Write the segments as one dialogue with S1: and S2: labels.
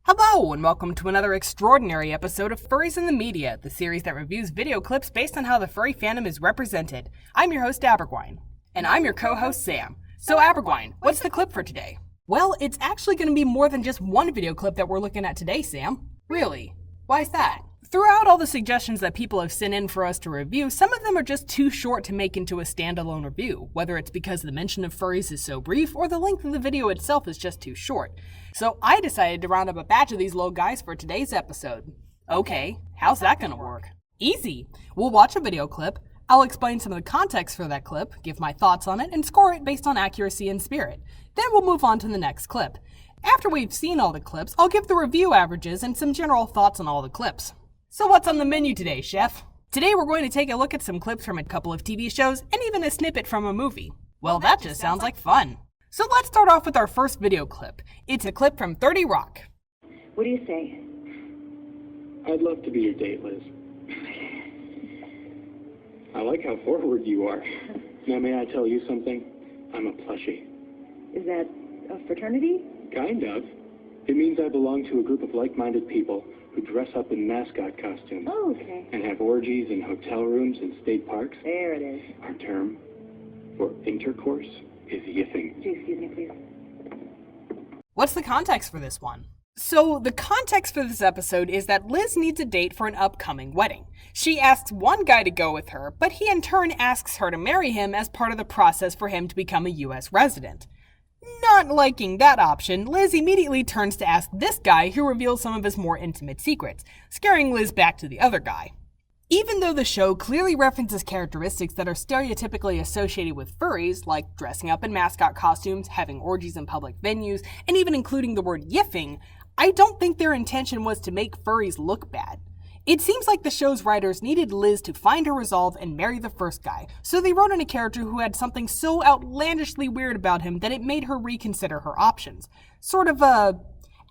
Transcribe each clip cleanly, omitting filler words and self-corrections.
S1: Hello, and welcome to another extraordinary episode of Furries in the Media, the series that reviews video clips based on how the furry fandom is represented. I'm your host, Bird Whine. And I'm your co-host, Sam. So, Bird Whine, what's the clip for today? Well, it's actually going to be more than just one video clip that we're looking at today, Sam. Really? Why is that? Throughout all the suggestions that people have sent in for us to review, some of them are just too short to make into a standalone review, whether it's because the mention of furries is so brief or the length of the video itself is just too short. So I decided to round up a batch of these little guys for today's episode. Okay, how's that gonna work? Easy. We'll watch a video clip, I'll explain some of the context for that clip, give my thoughts on it, and score it based on accuracy and spirit. Then we'll move on to the next clip. After we've seen all the clips, I'll give the review averages and some general thoughts on all the clips. So what's on the menu today, Chef? Today we're going to take a look at some clips from a couple of TV shows and even a snippet from a movie. Well, that just sounds like fun. So let's start off with our first video clip. It's a clip from 30 Rock.
S2: What do you say?
S3: I'd love to be your date, Liz. I like how forward you are. Now, may I tell you something? I'm a Plushie.
S2: Is that a fraternity?
S3: Kind of. It means I belong to a group of like-minded people who dress up in mascot costumes.
S2: Oh, okay.
S3: And have orgies in hotel rooms and state parks.
S2: There it is.
S3: Our term for intercourse is yiffing.
S2: Excuse me, please.
S1: What's the context for this one? So, the context for this episode is that Liz needs a date for an upcoming wedding. She asks one guy to go with her, but he in turn asks her to marry him as part of the process for him to become a US resident. Not liking that option, Liz immediately turns to ask this guy, who reveals some of his more intimate secrets, scaring Liz back to the other guy. Even though the show clearly references characteristics that are stereotypically associated with furries, like dressing up in mascot costumes, having orgies in public venues, and even including the word yiffing, I don't think their intention was to make furries look bad. It seems like the show's writers needed Liz to find her resolve and marry the first guy, so they wrote in a character who had something so outlandishly weird about him that it made her reconsider her options. Sort of a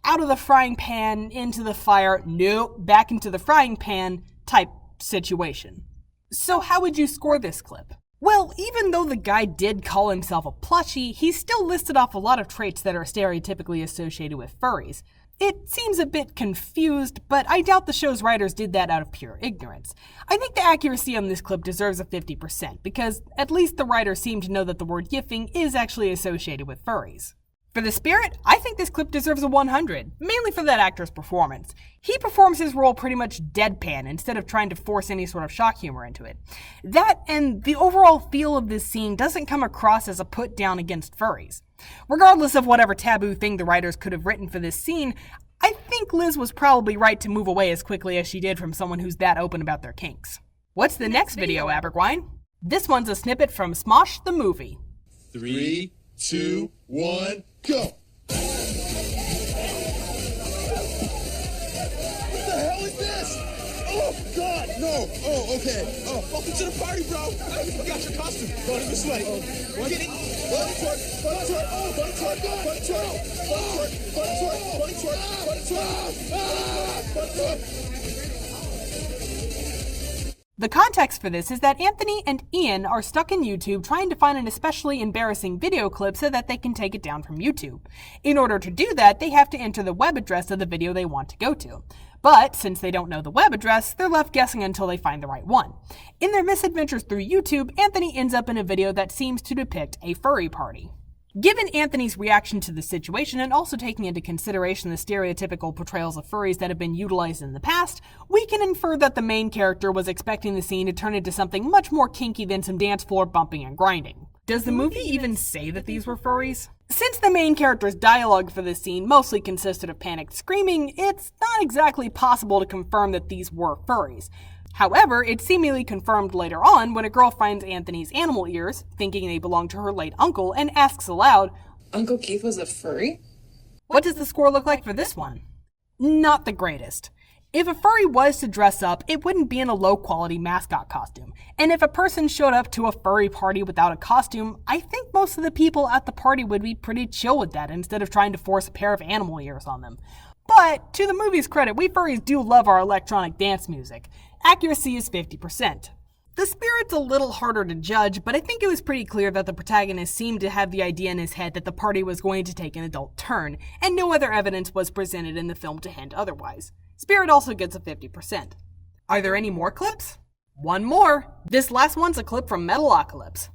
S1: out of the frying pan, into the fire, nope, back into the frying pan type situation. So how would you score this clip? Well, even though the guy did call himself a plushie, he still listed off a lot of traits that are stereotypically associated with furries. It seems a bit confused, but I doubt the show's writers did that out of pure ignorance. I think the accuracy on this clip deserves a 50%, because at least the writers seem to know that the word yiffing is actually associated with furries. For the spirit, I think this clip deserves a 100, mainly for that actor's performance. He performs his role pretty much deadpan instead of trying to force any sort of shock humor into it. That and the overall feel of this scene doesn't come across as a put down against furries. Regardless of whatever taboo thing the writers could have written for this scene, I think Liz was probably right to move away as quickly as she did from someone who's that open about their kinks. What's the next video, Bird Whine? This one's a snippet from Smosh the movie.
S4: 3, 2, 1, go! What the hell is this? Oh, God, no. Oh, okay. Oh, welcome to the party, bro. I forgot your costume. Going this way. Get it. Bunny twerk, bunny twerk, oh, bunny twerk, bunny twerk, bunny twerk, bunny twerk, bunny twerk, bunny twerk.
S1: The context for this is that Anthony and Ian are stuck in YouTube trying to find an especially embarrassing video clip so that they can take it down from YouTube. In order to do that, they have to enter the web address of the video they want to go to. But since they don't know the web address, they're left guessing until they find the right one. In their misadventures through YouTube, Anthony ends up in a video that seems to depict a furry party. Given Anthony's reaction to the situation and also taking into consideration the stereotypical portrayals of furries that have been utilized in the past, we can infer that the main character was expecting the scene to turn into something much more kinky than some dance floor bumping and grinding. Does the movie even say that these were furries? Since the main character's dialogue for this scene mostly consisted of panicked screaming, it's not exactly possible to confirm that these were furries. However, it's seemingly confirmed later on when a girl finds Anthony's animal ears, thinking they belong to her late uncle, and asks aloud,
S5: Uncle Keith was a furry?
S1: What does the score look like for this one? Not the greatest. If a furry was to dress up, it wouldn't be in a low-quality mascot costume. And if a person showed up to a furry party without a costume, I think most of the people at the party would be pretty chill with that instead of trying to force a pair of animal ears on them. But, to the movie's credit, we furries do love our electronic dance music. Accuracy is 50%. The spirit's a little harder to judge, but I think it was pretty clear that the protagonist seemed to have the idea in his head that the party was going to take an adult turn, and no other evidence was presented in the film to hint otherwise. Spirit also gets a 50%. Are there any more clips? One more! This last one's a clip from Metalocalypse.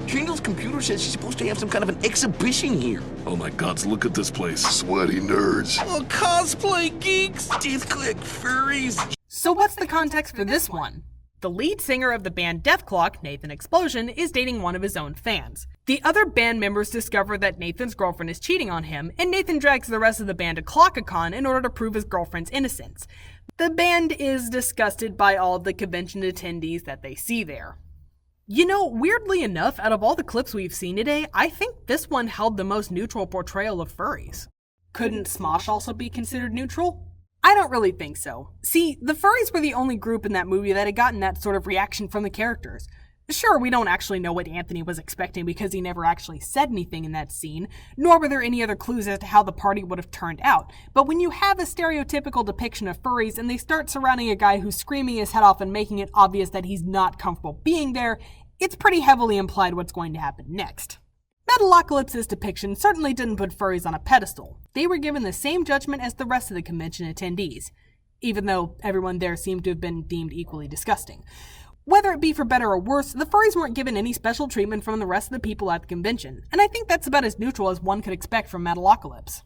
S6: Jingles Computers says she's supposed to have some kind of an exhibition here.
S7: Oh my gods, look at this place.
S8: Sweaty nerds.
S6: Oh, cosplay geeks! DethKlok furries!
S1: So what's the context for this one? The lead singer of the band DethKlok, Nathan Explosion, is dating one of his own fans. The other band members discover that Nathan's girlfriend is cheating on him, and Nathan drags the rest of the band to Clockacon in order to prove his girlfriend's innocence. The band is disgusted by all of the convention attendees that they see there. You know, weirdly enough, out of all the clips we've seen today, I think this one held the most neutral portrayal of furries. Couldn't Smosh also be considered neutral? I don't really think so. See, the furries were the only group in that movie that had gotten that sort of reaction from the characters. Sure, we don't actually know what Anthony was expecting because he never actually said anything in that scene, nor were there any other clues as to how the party would have turned out. But when you have a stereotypical depiction of furries and they start surrounding a guy who's screaming his head off and making it obvious that he's not comfortable being there, it's pretty heavily implied what's going to happen next. Metalocalypse's depiction certainly didn't put furries on a pedestal. They were given the same judgment as the rest of the convention attendees, even though everyone there seemed to have been deemed equally disgusting. Whether it be for better or worse, the furries weren't given any special treatment from the rest of the people at the convention, and I think that's about as neutral as one could expect from Metalocalypse.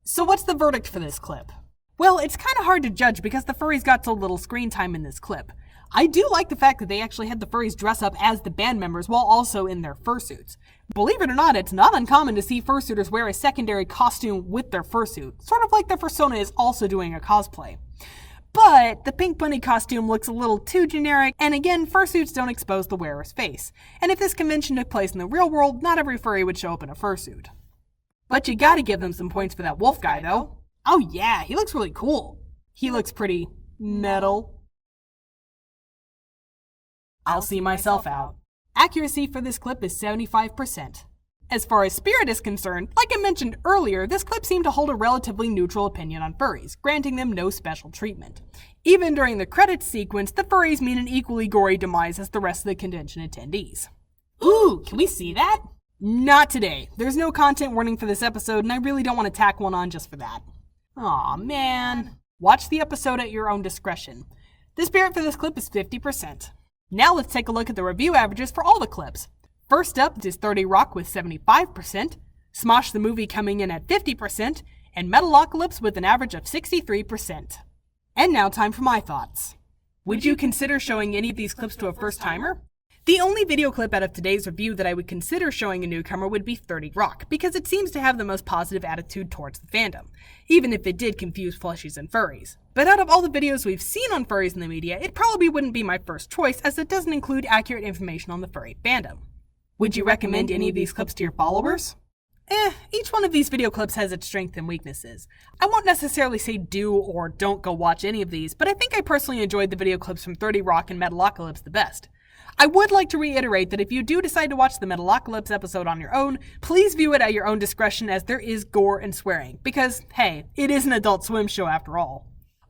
S1: So what's the verdict for this clip? Well, it's kind of hard to judge because the furries got so little screen time in this clip. I do like the fact that they actually had the furries dress up as the band members while also in their fursuits. Believe it or not, it's not uncommon to see fursuiters wear a secondary costume with their fursuit, sort of like their persona is also doing a cosplay. But the pink bunny costume looks a little too generic, and again, fursuits don't expose the wearer's face. And if this convention took place in the real world, not every furry would show up in a fursuit. But you gotta give them some points for that wolf guy, though. Oh yeah, he looks really cool. He looks pretty metal. I'll see myself out. Accuracy for this clip is 75%. As far as Spirit is concerned, like I mentioned earlier, this clip seemed to hold a relatively neutral opinion on furries, granting them no special treatment. Even during the credits sequence, the furries meet an equally gory demise as the rest of the convention attendees. Ooh, can we see that? Not today. There's no content warning for this episode, and I really don't want to tack one on just for that. Aw, man. Watch the episode at your own discretion. The Spirit for this clip is 50%. Now let's take a look at the review averages for all the clips. First up is 30 Rock with 75%, Smosh the Movie coming in at 50%, and Metalocalypse with an average of 63%. And now time for my thoughts. Would you consider showing any of these clips to a first-timer? The only video clip out of today's review that I would consider showing a newcomer would be 30 Rock, because it seems to have the most positive attitude towards the fandom, even if it did confuse plushies and furries. But out of all the videos we've seen on furries in the media, it probably wouldn't be my first choice, as it doesn't include accurate information on the furry fandom. Would you recommend any of these clips to your followers? Each one of these video clips has its strengths and weaknesses. I won't necessarily say do or don't go watch any of these, but I think I personally enjoyed the video clips from 30 Rock and Metalocalypse the best. I would like to reiterate that if you do decide to watch the Metalocalypse episode on your own, please view it at your own discretion, as there is gore and swearing, because, hey, it is an Adult Swim show after all.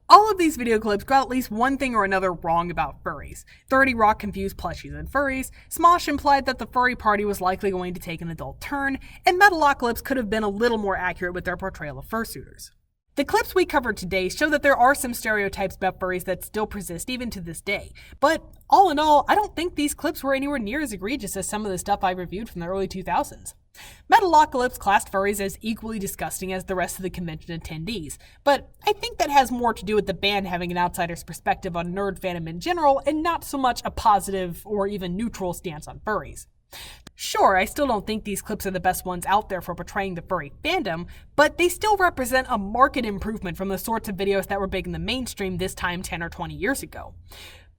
S1: All of these video clips got at least one thing or another wrong about furries. 30 Rock confused plushies and furries, Smosh implied that the furry party was likely going to take an adult turn, and Metalocalypse could have been a little more accurate with their portrayal of fursuiters. The clips we covered today show that there are some stereotypes about furries that still persist even to this day, but all in all, I don't think these clips were anywhere near as egregious as some of the stuff I reviewed from the early 2000s. Metalocalypse classed furries as equally disgusting as the rest of the convention attendees, but I think that has more to do with the band having an outsider's perspective on nerd fandom in general, and not so much a positive or even neutral stance on furries. Sure, I still don't think these clips are the best ones out there for portraying the furry fandom, but they still represent a marked improvement from the sorts of videos that were big in the mainstream this time 10 or 20 years ago.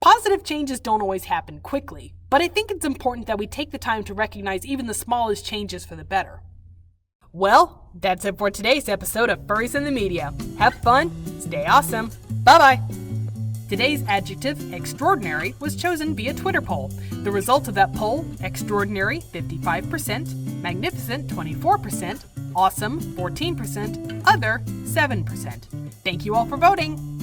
S1: Positive changes don't always happen quickly, but I think it's important that we take the time to recognize even the smallest changes for the better. Well, that's it for today's episode of Furries in the Media. Have fun, stay awesome, bye-bye! Today's adjective, extraordinary, was chosen via Twitter poll. The results of that poll, extraordinary, 55%, magnificent, 24%, awesome, 14%, other, 7%. Thank you all for voting!